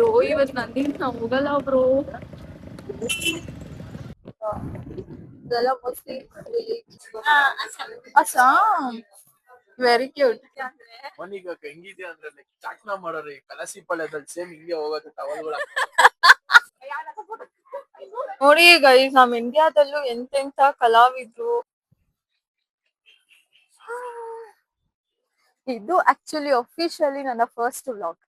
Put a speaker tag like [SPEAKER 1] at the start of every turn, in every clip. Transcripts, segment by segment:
[SPEAKER 1] Bro ಇವತ್ತು ನಂದಿನ ನಾವು ಹೋಗಲ್ಲ ಬ್ರೋ. ಇದೆಲ್ಲ ಮೋಸ್ಟ್ಲಿ ಅಸ್ಸಾಂ. Very cute.
[SPEAKER 2] ಮನೀಗ ಹೆಂಗಿದೆ ಅಂದ್ರೆ ಚಾಕ್ನ ಮಾಡೋರಿ ಕಲಸಿ ಪಾಳ್ಯದಲ್ಲಿ ಸೇಮ್ ಹಿಂಗೆ ಹೋಗೋದು ಟವಲ್ಗಳ.
[SPEAKER 1] ನೋಡಿ ಗೈಸ್, ನಮ್ ಇಂಡಿಯಾದಲ್ಲೂ ಎಂತೆಂತ ಕಲಾವಿದ್ರು. ಇದು ಆಕ್ಚುಲಿ ಅಫಿಷಿಯಲಿ ನನ್ನ ಫಸ್ಟ್ ವ್ಲಾಗ್.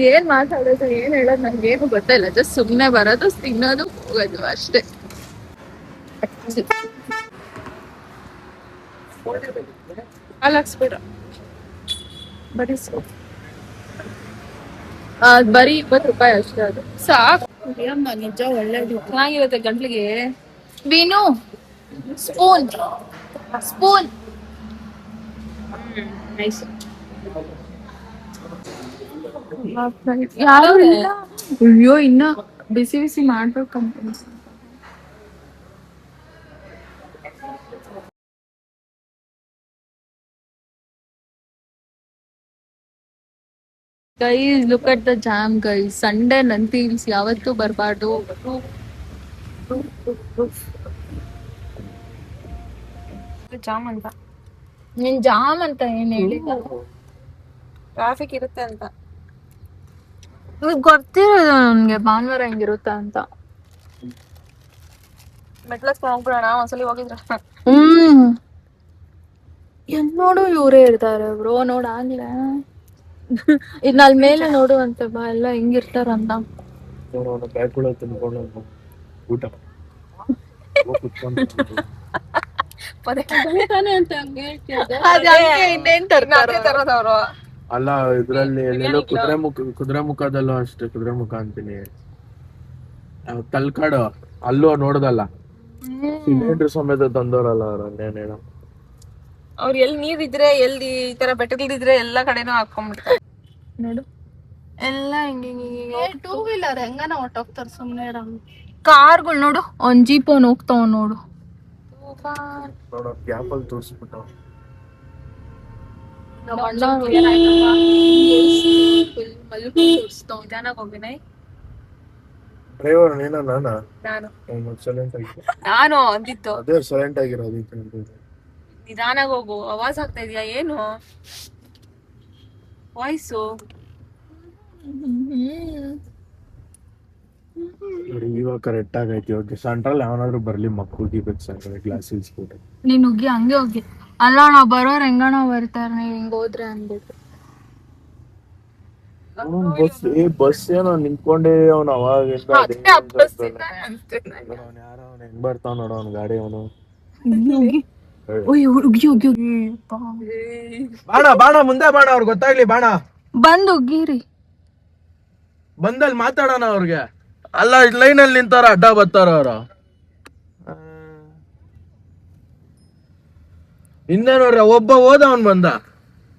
[SPEAKER 1] ಏನ್ ಮಾತಾಡೋದು ಏನ್ ಹೇಳೋದು ನಂಗೇನು ಗೊತ್ತಿಲ್ಲ. ಜಸ್ಟ್ ಸುಮ್ನೆ ಬರೋದು, ತಿನ್ನೋದು, ಹೋಗೋದು ಅಷ್ಟೇ. ಅಲ್ಲಾಕ್ಸ್ಬೇಡ ಬರೀ ಬರೀ 20 ರೂಪಾಯಿ ಅಷ್ಟೇ. ಅದು ಸಾಕು. ನಿಜ ಒಳ್ಳೇದು, ಚೆನ್ನಾಗಿರುತ್ತೆ ಗಂಟ್ಲಿಗೆ. ವೀನು ಸ್ಪೂನ್ ಸ್ಪೂನ್. ನೈಸ್. ಯಾರು ಇಲ್ಲ. ಅಯ್ಯೋ ಇನ್ನ ಬಿಸಿ ಬಿಸಿ ಮಾಡ್ಬೇಕಂತ. Guys look at the jam guys. Sunday Nandi hills ಯಾವತ್ತೂ ಬರಬಾರ್ದು. ಜಾಮ್ ಅಂತ ನೀನ್ ಜಾಮ್ ಅಂತ ಏನ್ ಹೇಳಿಲ್ಲ. ಟ್ರಾಫಿಕ್ ಇರುತ್ತೆ ಅಂತ ಗೊತ್ತಿರೋದು ನನ್ಗೆ. ಭಾನುವಾರ ಹೆಂಗಿರುತ್ತ ಅಂತ. ಮೆಟ್ಲಸ್ಕೊಂಡು ಹೋಗ್ಬಿಡೋಣ, ಒಂದ್ಸಲಿ ಹೋಗಿದ್ರ. ಎಲ್ ನೋಡು ಇವ್ರೇ ಇರ್ತಾರೆ ಬ್ರೋ. ನೋಡಾಗ್ಲೇ ಇದ್ ಅಲ್ಲಿ ಮೇಲೆ ನೋಡುವಂತೆ ಬಾ ಎಲ್ಲ ಹೆಂಗಿರ್ತಾರಂತ.
[SPEAKER 2] ಊಟ
[SPEAKER 1] ಇನ್ನೇನ್ ತರೋದವ್ರು.
[SPEAKER 2] ಅಲ್ಲ ಇದ್ರಲ್ಲಿ ಎಲ್ಲೆಲ್ಲೋ ಕುದುರೆ ಮುಖದಲ್ಲೂ ಅಷ್ಟೇ. ಕುದುರೆ ಮುಖ ಅಂತೀನಿ, ತಲ್ಕಾಡು ಅಲ್ಲೂ ನೋಡ್ದಲ್ಲ. ಸಿಲಿಂಡರ್ ಸಮೇತ ತಂದೋರಲ್ಲ ಅವ್ರು. ಇನ್ನೇನ್ ಹೇಳ,
[SPEAKER 1] ಅವ್ರು ಎಲ್ಲಿ ನೀರಿದ್ರೆ ಎಲ್ಲಿ ಈ ತರ ಬೆಟ್ಟಗಳಿದ್ರೆ ಎಲ್ಲಾ ಕಡೆನೂ ಹಾಕೊಂಡ್ಬಿಡ್ತಾರೆ ನೋಡು. ಎಲ್ಲ ಹಿಂಗೆ ಟೂ ವೀಲರ್ ಹೆಂಗನ ಹೊಟ್ಟೋಗ್ತಾರ. ಸುಮ್ನೆ ಕಾರ್ಗಳು ನೋಡು, ಒಂದ್ ಜೀಪ್ ಅವ್ನು ಹೋಗ್ತಾವ ನೋಡು.
[SPEAKER 2] ಗ್ಯಾಪಲ್ಲಿ ತೋರಿಸ್ಬಿಟ್ಟ. ಡ್ರೈವರ್ ನೀನಾ ನಾನಾ?
[SPEAKER 1] ನಾನು ಅಂದಿತ್ತು.
[SPEAKER 2] ಅದೇ ಸೈಲೆಂಟ್ ಆಗಿರೋದು.
[SPEAKER 1] ನಿಧಾನಾಗಿ ಹೋಗು. ಆವಾಜ್ ಆಗ್ತಾ ಇದೆಯಾ ಏನು ವಾಯ್ಸು?
[SPEAKER 2] ಇವಾಗ ಕರೆಕ್ಟ್ ಆಗೈತಿ. ಓಕೆ, ಸೆಂಟ್ರಲ್ ಯಾವನಾದ್ರೂ ಬರ್ಲಿ ಮಕ್ಕಳು ಬೇಕು ಸರ್ ಗ್ಲಾಸ್ ಇಲ್ಸ್ಬಿಟ್ಟು.
[SPEAKER 1] ನೀನ್ ಹೋಗಿ ಹಂಗೆ ಹೋಗಿ. ಅಲ್ಲ ನಾವ್ ಬರೋರ್ ಹೆಂಗಣ ಬರ್ತಾರ, ನೀವ್ ಹಿಂಗ್ ಹೋದ್ರೆ ಅನ್ಬಿಟ್ಟು.
[SPEAKER 2] ಬಸ್ ಏನೋ ನಿಂತ್ಕೊಂಡೆ ಅವ್ನು ಅವಾಗ ಹೆಂಗ್ ಬರ್ತಾವ ನೋಡ ಅವ್ನ ಗಾಡಿ. ಅವನು ಬಾಣ ಬಾಣ ಮುಂದೆ ಬಾಣ, ಅವ್ರಿಗೆ ಗೊತ್ತಾಗ್ಲಿ. ಬಾಣ
[SPEAKER 1] ಬಂದ್ ಹೋಗಿರಿ.
[SPEAKER 2] ಬಂದಲ್ಲಿ ಮಾತಾಡೋಣ ಅವ್ರಿಗೆ. ಅಲ್ಲ ಲೈನ್ ಅಲ್ಲಿ ನಿಂತಾರ, ಅಡ್ಡ ಬರ್ತಾರ ಅವ್ರು. ಹಿಂದೆ ನೋಡ್ರಿ, ಒಬ್ಬ ಹೋದ ಅವ್ನ್ ಬಂದ.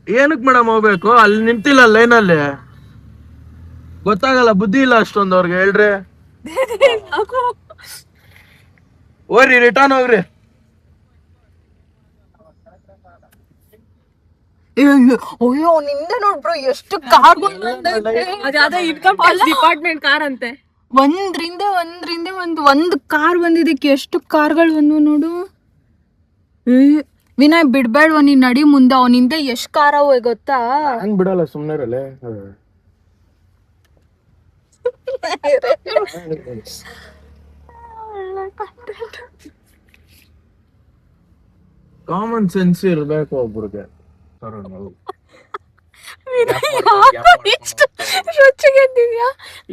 [SPEAKER 2] ಏನಕ್ ಮೇಡಮ್ ಹೋಗ್ಬೇಕು? ಅಲ್ಲಿ ನಿಂತಿಲ್ಲ ಲೈನ್ ಅಲ್ಲಿ. ಗೊತ್ತಾಗಲ್ಲ, ಬುದ್ಧಿ ಇಲ್ಲ ಅಷ್ಟೊಂದು ಅವ್ರಿಗೆ. ಹೇಳ್ರಿ ಹೋಗ್ರಿ, ರಿಟರ್ನ್ ಹೋಗ್ರಿ.
[SPEAKER 1] ಅಯ್ಯೋ ನಿಂದ ನೋಡ್ಬ್ರೋ ಎಷ್ಟು ಕಾರ್ ಡಿಪಾರ್ಟ್ಮೆಂಟ್ ಕಾರ್ ಅಂತೆ. ಒಂದ್ರಿಂದ ಒಂದ್ ಕಾರ್ ಬಂದಿದ್ದಕ್ಕೆ ಎಷ್ಟು ಕಾರ್ಗಳು ಬಂದ್ವು ನೋಡು. ವಿನಯ್ ಬಿಡ್ಬೇಡ್ವ, ನೀನ್ ನಡಿ ಮುಂದೆ. ಅವನಿಂದ ಎಷ್ಟ್ ಕಾರ ಹೋಯ್ ಗೊತ್ತಾ?
[SPEAKER 2] ಹಂಗ್ ಬಿಡಲ್ಲ, ಸುಮ್ನೆ ಕಾಮನ್ ಸೆನ್ಸ್ ಇರ್ಬೇಕು ಒಬ್ರಿಗೆ.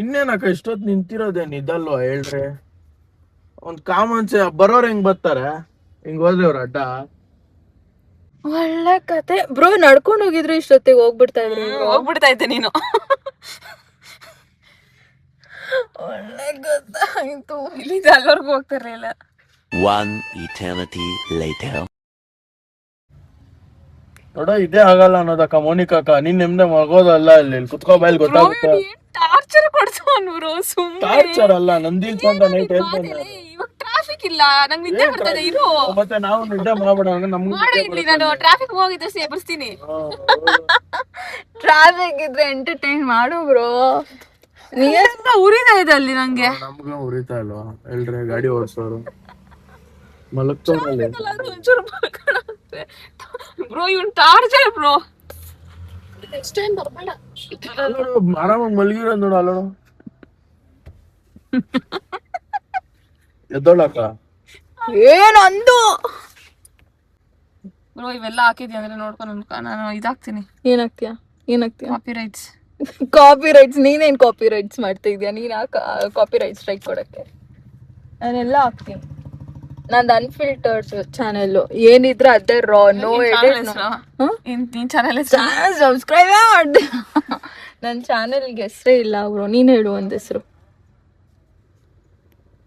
[SPEAKER 2] ಇನ್ನೇನಕ್ಕ ಇಷ್ಟೊತ್ತು ನಿಂತಿರೋದೇನ್ ಇದಲ್ವಾ? ಹೇಳ್ರಿ, ಒಂದ್ ಕಾಮನ್ ಸೆನ್ಸ್. ಬರೋರ್ ಹೆಂಗ್ ಬರ್ತಾರೆ, ಹಿಂಗ್ ಹೋದ್ರೆ ಅವ್ರ ಅಡ್ಡ.
[SPEAKER 1] ಒಳ್ಳೆ ಕತೆ ಬ್ರೋ. ನಡ್ಕೊಂಡ್ ಹೋಗಿದ್ರು ಇಷ್ಟೊತ್ತಿಗೆ ಹೋಗ್ಬಿಡ್ತಾ ಇದ್ದೆ ನೀನು. ಒಳ್ಳೆ ಗೊತ್ತಾಯ್ತು. ಇಲ್ಲಿ ಅಲ್ಲವರ್ಗು ಹೋಗ್ತಿರ್ಲಿಲ್ಲ.
[SPEAKER 3] One eternity later.
[SPEAKER 2] ನೋಡ, ಇದೇ ಆಗಲ್ಲ ಅನ್ನೋದಕ್ಕ ಮೋನಿಕಕ್ಕ. ನೀನ್ ನೆಮ್ಮದಿ ಮಗೋದಲ್ಲ, ಇಲ್ಲಿ ಕುತ್ಕೋ ಬಾಯಲ್ಲಿ ಗೊತ್ತಾಗುತ್ತೆ.
[SPEAKER 1] ಟಾರ್ಚರ್ ಕೊಡ್ಸೋನು ಬ್ರೋ. ಸುಮ್ಮನೆ
[SPEAKER 2] ಟಾರ್ಚರ್ ಅಲ್ಲ, ನಂದಿ ಅಂತ ನೈಟ್ ಹೇಳ್ತಾನೆ.
[SPEAKER 1] ಇವಾಗ ಟ್ರಾಫಿಕ್ ಟ್ರಾಫಿಕ್ ಇಲ್ಲ, ನಂಗೆ ನಿದ್ದೆ ಬರ್ತದೆ. ಇರು
[SPEAKER 2] ಮತ್ತೆ ನಾವು ನಿದ್ದೆ ಮಾಡ್ಬೇಡ ನಮ್ಗೆ
[SPEAKER 1] ಮಾಡು ಇಲ್ಲಿ, ನಾನು ಟ್ರಾಫಿಕ್ ಹೋಗಿದ್ದೆ ಎಬ್ಬಿಸ್ತೀನಿ. ಟ್ರಾಫಿಕ್ ಇದ್ರೆ ಎಂಟರ್ಟೈನ್ ಮಾಡು ಬ್ರೋ. ನೀವೆಲ್ಲ ಉರಿತಾ ಇದೆ ಅಲ್ಲಿ ನಂಗೆ.
[SPEAKER 2] ನಮ್ಗೆ ಉರಿತಾ ಇಲ್ವಾ ಎಲ್ರಿ ಗಾಡಿ ಓಡಿಸೋರು ಮಲಗ್ತವ್ರಲ್ಲಿ
[SPEAKER 1] ಒಂಚೂರು ಬ್ರೋ, ಇವನ್ ಟಾರ್ಚರ್ ಬ್ರೋ. ನೆಕ್ಸ್ಟ್ ಟೈಮ್ ಬರ್ಬೇಡ.
[SPEAKER 2] ಆರಾಮಾಗಿ ಮಲಗಿರೋ ನೋಡು ಅಲ್ಲೋಡು. ಎದ್ದೋಳಕ್ಕ
[SPEAKER 1] ಏನಂದು ಬ್ರೋ, ಇವೆಲ್ಲ ಹಾಕಿದ್ಯಾ ಅಂದ್ರೆ ನೋಡ್ಕೊಂಡು ನಾನು ಇದಾಗ್ತೀನಿ. ಏನಾಗ್ತೀಯಾ? Copy rights. Copy rights? ನೀನೇನ್ ಕಾಪಿ ರೈಟ್ಸ್ ಮಾಡ್ತಾ ಇದೀಯ? ನೀನ್ ಕಾಪಿ ರೈಟ್ಸ್ ಸ್ಟ್ರೈಕ್ ಕೊಡಕ್ಕೆ ನಾನೆಲ್ಲ ಹಾಕ್ತೀನಿ. ನಂದು ಅನ್ಫಿಲ್ಟರ್ಡ್ ಚಾನೆಲ್, ಏನಿದ್ರೆ ಅದೇ ರಾ, ನೋ ಎಡಿಟ್. ಸಬ್ಸ್ಕ್ರೈಬ್ ಮಾಡ್ದೆ. ನನ್ನ ಚಾನೆಲ್ಗೆ ಹೆಸರೇ ಇಲ್ಲ ಬ್ರೋ. ನೀನ್ ಹೇಳು ಒಂದ್ ಹೆಸರು,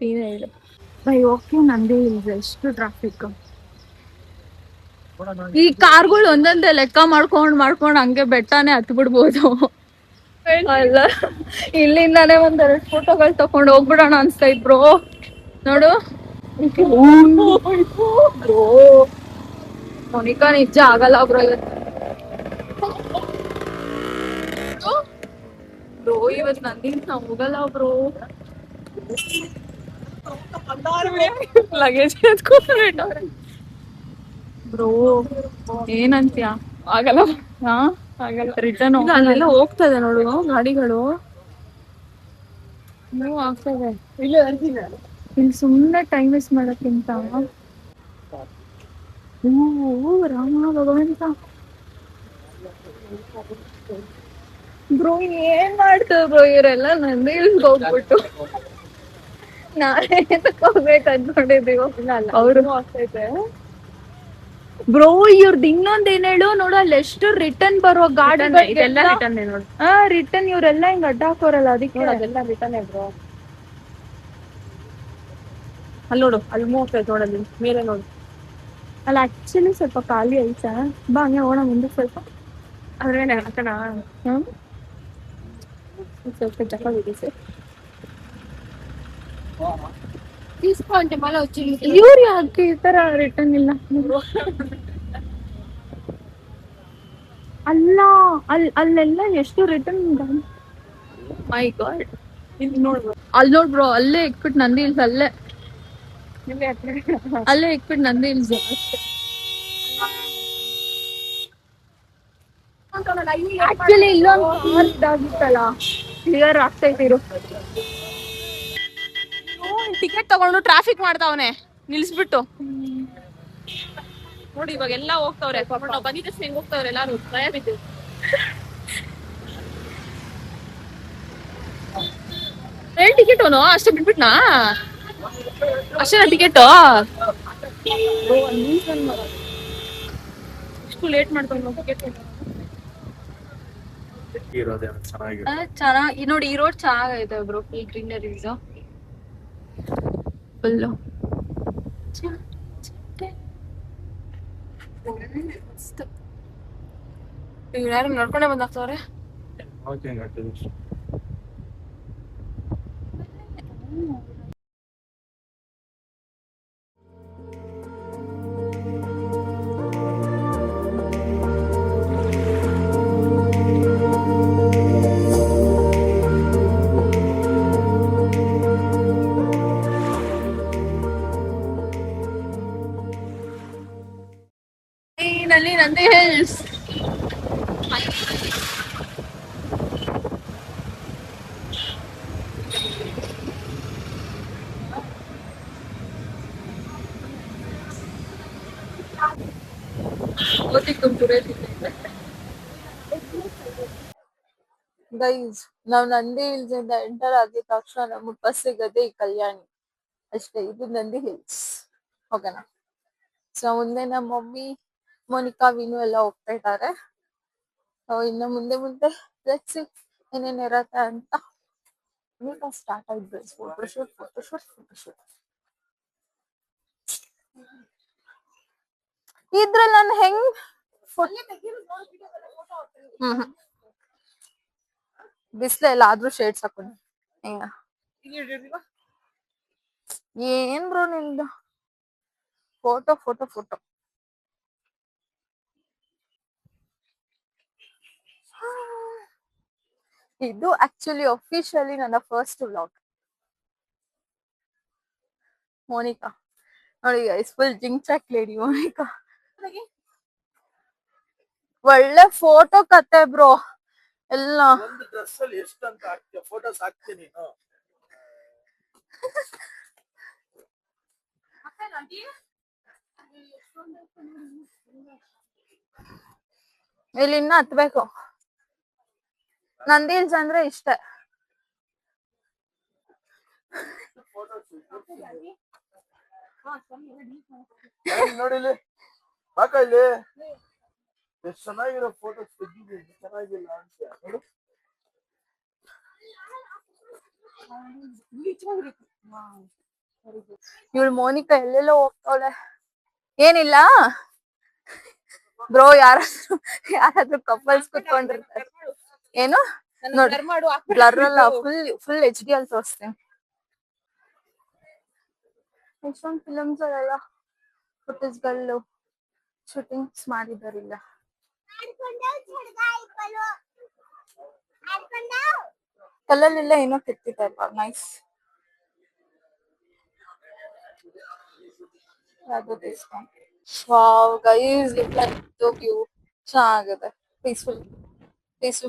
[SPEAKER 1] ನೀನೇ ಹೇಳು. ಓಕೆ, ನಂದೇ ಇಲ್ಲ. ಎಷ್ಟು ಟ್ರಾಫಿಕ್. ಈ ಕಾರ್ಗಳು ಒಂದೊಂದೇ ಲೆಕ್ಕ ಮಾಡ್ಕೊಂಡ್ ಹಂಗೆ ಬೆಟ್ಟನೇ ಹತ್ ಬಿಡ್ಬೋದು. ಅಲ್ಲ, ಇಲ್ಲಿಂದಾನೇ ಒಂದೆರಡು ಫೋಟೋಗಳು ತಕೊಂಡ್ ಹೋಗ್ಬಿಡೋಣ ಅನ್ಸ್ತೈತ್ ಬ್ರೋ. ನೋಡು ಬ್ರೋ, ಮೋನಿಕಾ ನಿಜ ಆಗಲ್ಲ ಬ್ರೋ. ಬ್ರೋ ಇವತ್ ನಂದಿನ ಹೋಗಲ್ಲ ಬ್ರೋ. ಲಗೇಜ್ ಎತ್ಕೊಂಡ್ಬಿಟ್ಟವ್ರೆ ಬ್ರೋ. ಏನಂತ್ಯ? ಆಗಲ್ಲ. ಹಾ, ಆಗಲ್ಲ. ರಿಟರ್ನ್ ಅಲ್ಲೆಲ್ಲ ಹೋಗ್ತದೆ ನೋಡು ಗಾಡಿಗಳು. ಮೂವ್ ಆಗ್ತದೆ. ಇಲ್ಲಿ ಸುಮ್ಮನೆ ಟೈಮ್ ವೇಸ್ಟ್ ಮಾಡೋಕ್ಕಿಂತ ರಾಮ ಭಗವಂತ ಬ್ರೋ, ಏನ್ ಮಾಡ್ತಾರೆ ಬ್ರೋ ಇವರೆಲ್ಲ? ನಂದೇ ಇಲ್ಸ್ ಹೋಗ್ಬಿಟ್ಟು ನಾಳೆ ಹೋಗ್ಬೇಕು ಅನ್ಕೊಂಡಿದ್ದೀವಿ. ಅವ್ರು ಆಗ್ತೈತೆ ಬ್ರೋ. ಇವ್ರದ್ದು ಇನ್ನೊಂದ್ ಏನ್ ಹೇಳು ನೋಡು, ಅಲ್ಲಿ ಎಷ್ಟು ರಿಟರ್ನ್ ಬರೋ ಗಾಡಿ ನೋಡು. ರಿಟರ್ನ್ ಇವ್ರೆಲ್ಲ ಹಿಂಗ್ ಅಡ್ಡ ಹಾಕೋರಲ್ಲ, ಅದಕ್ಕೆ ಅದೆಲ್ಲ ರಿಟರ್ನ್ ಬ್ರೋ. ಅಲ್ಲಿ ನೋಡು, ಅಲ್ಲಿ ಮೂವತ್ತೈದು ನೋಡಲ್ಲಿ ಮೇಲೆ ನೋಡು. ಅಲ್ಲಿ ಆಕ್ಚುಲಿ ಸ್ವಲ್ಪ ಖಾಲಿ ಐತಾ. ಬಾ ಹಂಗೆ ಹೋಗೋಣ ಮುಂದೆ ಸ್ವಲ್ಪ. ಅದ್ರೇನೆ ಹಾಕೋಣ. ಸ್ವಲ್ಪ ಜಪಾಗಿದೆ ಸರ್. ಇವ್ರು ಯಾಕೆ ಈ ತರ ರಿಟರ್ನ್ ಇಲ್ಲ? ಅಲ್ಲ, ಅಲ್ಲೆಲ್ಲ ಎಷ್ಟು ರಿಟರ್ನ್. ಮೈ ಗಾಡ್, ಇಲ್ಲಿ ನೋಡ್ಬ್ರೋ. ಅಲ್ಲಿ ನೋಡ್ಬ್ರೋ, ಅಲ್ಲೇ ಇಕ್ಬಿಟ್ಟು ನಂದಿ ಹಿಲ್ಸ್. ಅಲ್ಲೇ ಇಕ್ಬಿಟ್ಟು ನಂದಿ ಹಿಲ್ಸ್ ಅಷ್ಟೇ. ಆಕ್ಚುಲಿ ಇಲ್ಲೊಂದು ಇದಾಗಿತ್ತಲ್ಲ, ಕ್ಲಿಯರ್ ಆಗ್ತೈತಿ. ಟಿಕೆಟ್ ತಗೊಂಡು ಟ್ರಾಫಿಕ್ ಮಾಡ್ತಾವನೆ ನಿಲ್ಸ್ಬಿಟ್ಟು. ನೋಡಿ ಇವಾಗ ಎಲ್ಲ ಹೋಗ್ತಾವ್ರೆ. ನಾವು ಬಂದಿದ್ದಷ್ಟು ಹೆಂಗ್ ಹೋಗ್ತಾವ್ರೆ ಎಲ್ಲಾರು. ಭಯ ಬಿದ್ದು. ಏನ್ ಟಿಕೆಟ್ ಅವನು ಅಷ್ಟೇ ಬಿಟ್ಬಿಟ್ನಾ? ಅಷ್ಟೇನಾ ಟಿಕೆಟ್? ಎಷ್ಟು ಲೇಟ್ ಮಾಡ್ಕೊಂಡು ಟಿಕೆಟ್. ಚೆನ್ನಾಗಿ ನೋಡಿ, ಈ ರೋಡ್ ಚೆನ್ನಾಗೈತೆ ಬ್ರೋ. ಫುಲ್ ಗ್ರೀನರೀಸ್, ಫುಲ್ ಯಾರು ನೋಡ್ಕೊಂಡೆ ಬಂದಾಗ್ತವ್ರೆ. Nandy Hills. ಗೈಸ್, ನಾವ್ ನಂದಿ ಹಿಲ್ಸ್ ಇಂದ ಎಂಟರ್ ಆಗಿದ ತಕ್ಷಣ ನಮಗ್ ಬಸ್ ಸಿಗದೆ ಈ ಕಲ್ಯಾಣಿ ಅಷ್ಟೇ. ಇದು ನಂದಿ ಹಿಲ್ಸ್, ಓಕೆನಾ? ಸೊ ಮುಂದೆ ನಮ್ಮ ಮಮ್ಮಿ, ಮೋನಿಕಾ, ವಿನು ಎಲ್ಲ ಹೋಗ್ತಾ ಇದ್ದಾರೆ. ಇನ್ನು ಮುಂದೆ ಲೆಟ್ಸ್ ಸಿ ಏನೇನ್ ಇರತ್ತೆ ಅಂತ. ಈಗ ಸ್ಟಾರ್ಟ್ ಆಯ್ತು ಫೋಟೋಶೂಟ್. ಇದ್ರಲ್ಲಿ ನಾನು ಹೆಂಗ್ ಬಿಸ್ಲೆಲ್ಲ ಆದ್ರೂ ಶೇಡ್ಸ್ ಹಾಕೊಂಡು ಹಿಂಗ ಏನ್ ಬ್ರೋ ನಿಮ್ದು ಫೋಟೋ ಫೋಟೋ ಫೋಟೋ. ಇದು ಆಕ್ಚುಲಿ ಅಫಿಷಿಯಲಿ ನನ್ನ ಫಸ್ಟ್ ವ್ಲಾಗ್. ಮೋನಿಕಾ ನೋಡಿ ಗೈಸ್, ಫುಲ್ ಜಿಂಕ್ ಚಾಕ್ ಲೇಡಿ ಮೋನಿಕಾ. ಒಳ್ಳೆ ಫೋಟೋ ಕತೆ ಬ್ರೋ ಎಲ್ಲ.
[SPEAKER 2] ಒಂದು ಡ್ರೆಸ್ ಅಲ್ಲಿ ಎಷ್ಟಂತ ಹಾಕ್ತೀಯ, ಫೋಟೋಸ್ ಹಾಕ್ತೀನಿ ನೀನು.
[SPEAKER 1] ಇಲ್ಲಿ ಇನ್ನ ಹತ್ಬೇಕು. ನಂದಿ ಹಿಲ್ಸ್ ಅಂದ್ರೆ ಇಷ್ಟ.
[SPEAKER 2] ನೋಡಿಲಿ ಬಾಕ ಇಲ್ಲಿ ಎಷ್ಟು ಚೆನ್ನಾಗಿರೋ ಫೋಟೋಸ್ ತೆಗಿದ್ದೀನಿ, ಚೆನ್ನಾಗಿಲ್ಲ ಅಂತ ನೋಡು.
[SPEAKER 1] ಇವಳು ಮೋನಿಕಾ ಎಲ್ಲೆಲ್ಲೋ ಹೋಗ್ತಾವಳೆ. ಏನಿಲ್ಲ ಬ್ರೋ, ಯಾರಾದ್ರೂ ಕಪಲ್ಸ್ ಕುತ್ಕೊಂಡಿರ್ತಾರೆ. ಏನು ನೋಡಿ ಬ್ಲರ್ ಅಲ್ಲ, ಫುಲ್ ಎಚ್ ಡಿ ಅಲ್ಲಿ ತೋರಿಸ್ತೇನೆ. ಎಷ್ಟೊಂದು ಫಿಲಮ್ಸ್ ಅಲ್ಲೆಲ್ಲ ಫುಟೇಜ್ಗಳು ಶೂಟಿಂಗ್ಸ್ ಮಾಡಿದಾರಿಲ್ಲ. ಕಲ್ಲಲ್ಲೆಲ್ಲ ಏನೋ ಕೆತ್ತಿದ್ದಾರೆ. ನೈಸ್. ವಾವ್ ಗೈಸ್, ವ್ಯೂ ಚೆನ್ನಾಗಿದೆ. Peaceful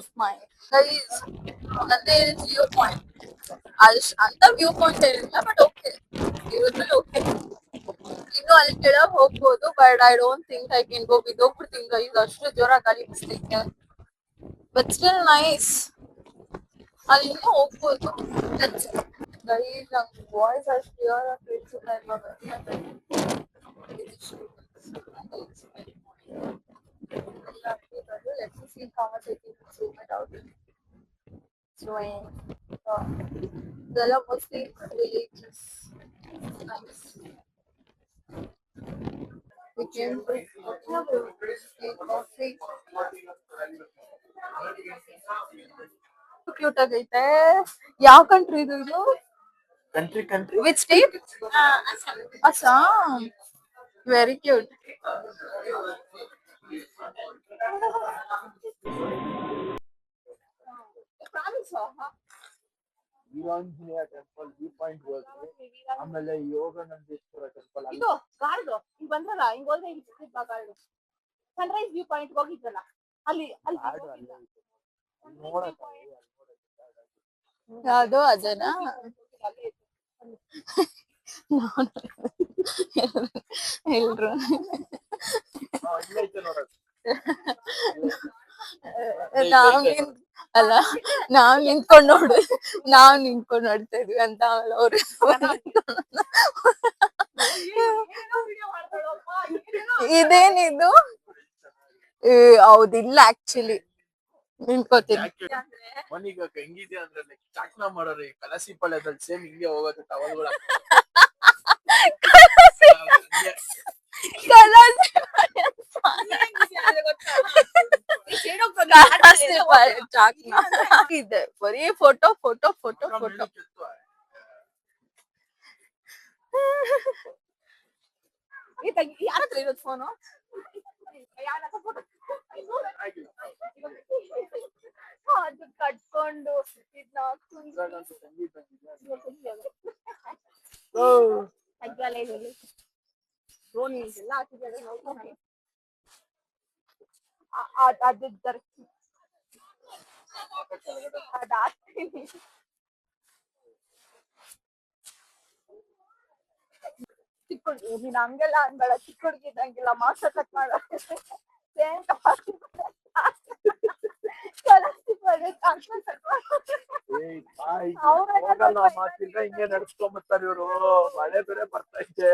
[SPEAKER 1] of mind guys. ನಂದೇ ವ್ಯೂ ಪಾಯಿಂಟ್ ಅಂತ ವ್ಯೂ ಪಾಯಿಂಟ್ ಏನಿಲ್ಲ, ಬಟ್ ಓಕೆ ಇರೋದ್ರಲ್ಲಿ ಓಕೆ. ಇನ್ನು ಅಲ್ಲಿ ಕೆಳಗೆ ಹೋಗ್ಬೋದು, but I don't think I can go. ಬಿದ್ದೋಗ್ಬಿಡ್ತೀನಿ ಗೈಸ್, ಅಷ್ಟು ಜೋರ ಗಾಳಿ ಬಿಸ್ತೈತೆ. But still nice. ಅಲ್ಲಿ ಇನ್ನೂ ಹೋಗ್ಬೋದು ಗೈಸ್. ನಂಗೆ ವಾಯ್ಸ್ ಅಷ್ಟು ಕ್ಲಿಯರ್ ಆಗಿ ಕೇಳಿಸ್ತಾ ಇಲ್ಲ. Let me see how much I can zoom it out. So there are mostly villages. Nice. We can take coffee. Cute ಆಗೈತೆ. ಯಾವ ಕಂಟ್ರಿ ಇದು?
[SPEAKER 2] Country
[SPEAKER 1] which state? Assam. Very cute.
[SPEAKER 2] Veeranjaneya temple view point ಹೋದ್ವಿ. ಆಮೇಲೆ Yoganandeshwara temple
[SPEAKER 1] ಇದು guard ಹಿಂಗ್ ಬಂದ್ರಲ್ಲ, ಹಿಂಗ್ ಹೋದ್ರೆ ಹಿಂಗ್ ಸಿಕ್ಕಿದ್ದ ಗಾರ್ಡು. ಸನ್ರೈಸ್ ವ್ಯೂ ಪಾಯಿಂಟ್ ಹೋಗಿದ್ರಲ್ಲ, ಅಲ್ಲಿ ಯಾವ್ದು ಅದೇನಾ? ಎಲ್ರು ಅಲ್ಲ, ನಾವ್ ನಿಂತ್ಕೊಂಡ್ ನೋಡ್ತಾ ಇದ್ವಿ ಅಂತ. ಆಮೇಲೆ ಅವ್ರು ಇದೇನಿದು? ಹೌದಿಲ್ಲ, ಆಕ್ಚುಲಿ ನಿಂತ್ಕೋತೀನಿ.
[SPEAKER 2] ಮನೀಗ ಹೆಂಗಿದೆ ಅಂದ್ರೆ ಚಾಕ್ನ ಮಾಡೋರು ಕಲಸಿ ಪಾಳ್ಯದಲ್ಲಿ ಸೇಮ್ ಹಿಂಗೆ ಹೋಗೋದು ಟವಲ್ಗಳ.
[SPEAKER 1] ಇದೆ ಬರೀ ಫೋಟೋ ಫೋಟೋ ಫೋಟೋ ಫೋಟೋ. ಯಾರತ್ರ ಇರೋದು ಫೋನು? ಅದು ಕಟ್ಕೊಂಡು ಚಿಕ್ಕ ಹುಡುಗಿ ನೀನ್ ಹಂಗೆಲ್ಲ ಅನ್ಬೇಡ. ಚಿಕ್ಕ ಹುಡುಗಿ ಇದ್ದಂಗಿಲ್ಲ, ಮಾಸ್ಟರ್ ಕಟ್ ಮಾಡ.
[SPEAKER 2] ಹಿಂಗೆ ನಡ್ಸ್ಕೊಂಬರ್ತಾರೆ ಇವ್ರು. ಮಳೆ ಬೇರೆ ಬರ್ತಾ ಇದೆ.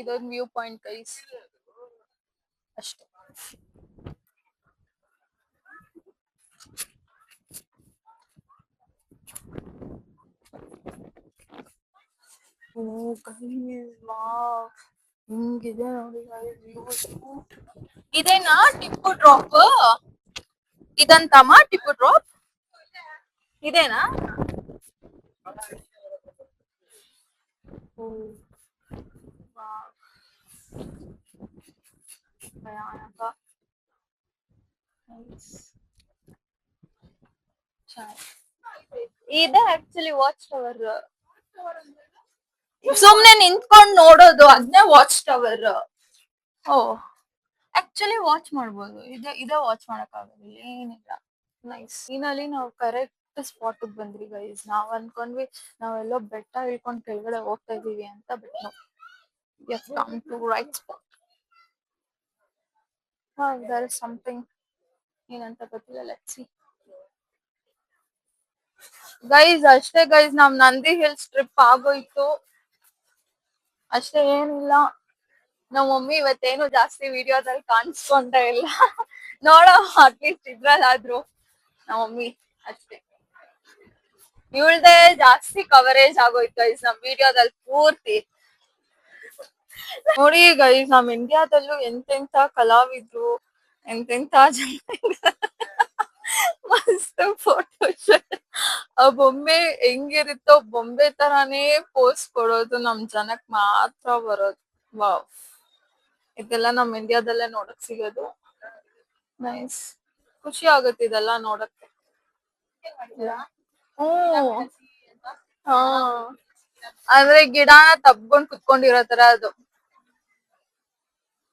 [SPEAKER 1] ಇದೊಂದು ವ್ಯೂ ಪಾಯಿಂಟ್ ಗೈಸ್ ಅಷ್ಟೇ. ಹಿಂಗಿದೆ ನೋಡಿ. ಇದೇನಾ ಟಿಪ್ಪು ಡ್ರಾಪ್? ಇದಂತಮ್ಮ ಟಿಪ್ಪು ಡ್ರಾಪ್ ಇದೇನಾ? ಭಯಾನಕ. ಇದೆ ಆಕ್ಚುಲಿ ವಾಚ್ ಟವರ್. ಸುಮ್ನೆ ನಿಂತ್ಕೊಂಡ್ ನೋಡೋದು ಅದನ್ನೇ ವಾಚ್ ಟವರ್. ಓ ಆಕ್ಚುಲಿ ವಾಚ್ ಮಾಡ್ಬೋದು. ಇದೇ ವಾಚ್ ಮಾಡಕ್ ಆಗೋದಿಲ್ಲ, ಏನಿಲ್ಲ. ನೈಸ್. ಫೈನಲಿ ನಾವು ಕರೆಕ್ಟ್ ಸ್ಪಾಟ್ ಬಂದ್ರಿ ಗೈಸ್. ನಾವ್ ಅನ್ಕೊಂಡ್ವಿ ನಾವೆಲ್ಲೋ ಬೆಟ್ಟ ಇಳ್ಕೊಂಡ್ ಕೆಳಗಡೆ ಹೋಗ್ತಾ ಇದೀವಿ ಅಂತ, but no, we have come to right spot. There is something, ಏನಂತ ಗೊತ್ತಿಲ್ಲ, ಲೆಟ್ಸ್ ಸಿ. ಗೈಸ್ ಅಷ್ಟೇ ಗೈಸ್, ನಮ್ ನಂದಿ ಹಿಲ್ಸ್ ಟ್ರಿಪ್ ಆಗೋಯ್ತು ಅಷ್ಟೇ, ಏನಿಲ್ಲ. ನಮ್ಮ ಮಮ್ಮಿ ಇವತ್ತೇನು ಜಾಸ್ತಿ ವಿಡಿಯೋದಲ್ಲಿ ಕಾಣಿಸ್ಕೊಂಡೇ ಇಲ್ಲ. ನೋಡೋ ಅಟ್ಲೀಸ್ಟ್ ಇದ್ರಲ್ಲಾದ್ರು ನಮ್ಮ ಮಮ್ಮಿ ಅಷ್ಟೇ. ಇವಳ್ದೆ ಜಾಸ್ತಿ ಕವರೇಜ್ ಆಗೋಯ್ತು ಗೈಸ್ ನಮ್ ವಿಡಿಯೋದಲ್ಲಿ ಪೂರ್ತಿ. ನೋಡಿ ಗೈಸ್, ನಮ್ ಇಂಡಿಯಾದಲ್ಲೂ ಎಂತೆಂತ ಕಲಾವಿದ್ರು, ಎಂತೆಂತ ಜನ ಮಸ್ತ್ ಫೋಟೋ ಶೂಟ್. ಆ ಬೊಂಬೆ ಹೆಂಗಿರುತ್ತೋ ಬೊಂಬೆ ತರಾನೇ ಪೋಸ್ ಕೊಡೋದು ನಮ್ ಜನಕ್ ಮಾತ್ರ ಬರೋದು. ವಾವ್, ಇದೆಲ್ಲ ನಮ್ ಇಂಡಿಯಾದಲ್ಲೇ ನೋಡಕ್ ಸಿಗೋದು. ನೈಸ್, ಖುಷಿ ಆಗುತ್ತೆ ಇದೆಲ್ಲ ನೋಡಕ್ಕೆ. ಹ್ಮ್, ಹಾ, ಅಂದ್ರೆ ಗಿಡನ ತಬ್ಕೊಂಡ್ ಕುತ್ಕೊಂಡಿರೋ ತರ ಅದು.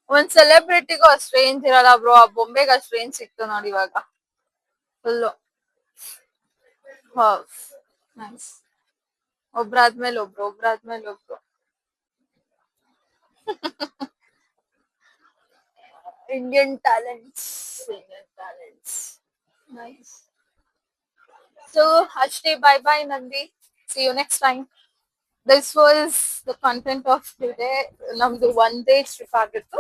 [SPEAKER 1] ಒಂದ್ ಸೆಲೆಬ್ರಿಟಿಗೂ ಅಷ್ಟ್ ರೇಂಜ್ ಇರಲ್ಲ ಬ್ರೋ, ಆ ಬೊಂಬೆಗೆ ಅಷ್ಟ್ ರೇಂಜ್ ಸಿಕ್ತು ನೋಡಿ ಇವಾಗ ಫುಲ್ಲು. ನೈಸ್. ಒಬ್ರಾದ್ಮೇಲೆ ಒಬ್ರು. Indian talents. Nice. So, Ashti, bye bye, Nandi. See you next time. This was the content of today. Namdu one day trip ಆಗಿತ್ತು.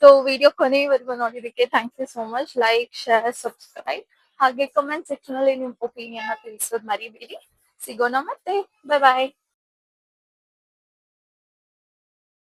[SPEAKER 1] So, video ಕೊನೆವರೆಗೂ ನೋಡಿದಕ್ಕೆ thank you so much. Like, share, subscribe. ಹಾಗೆ comment section ಅಲ್ಲಿ ನಿಮ್ opinion ತಿಳಿಸೋದು ಮರಿಬೇಡಿ. ಸಿಗೋಣ ಮತ್ತೆ. Bye bye.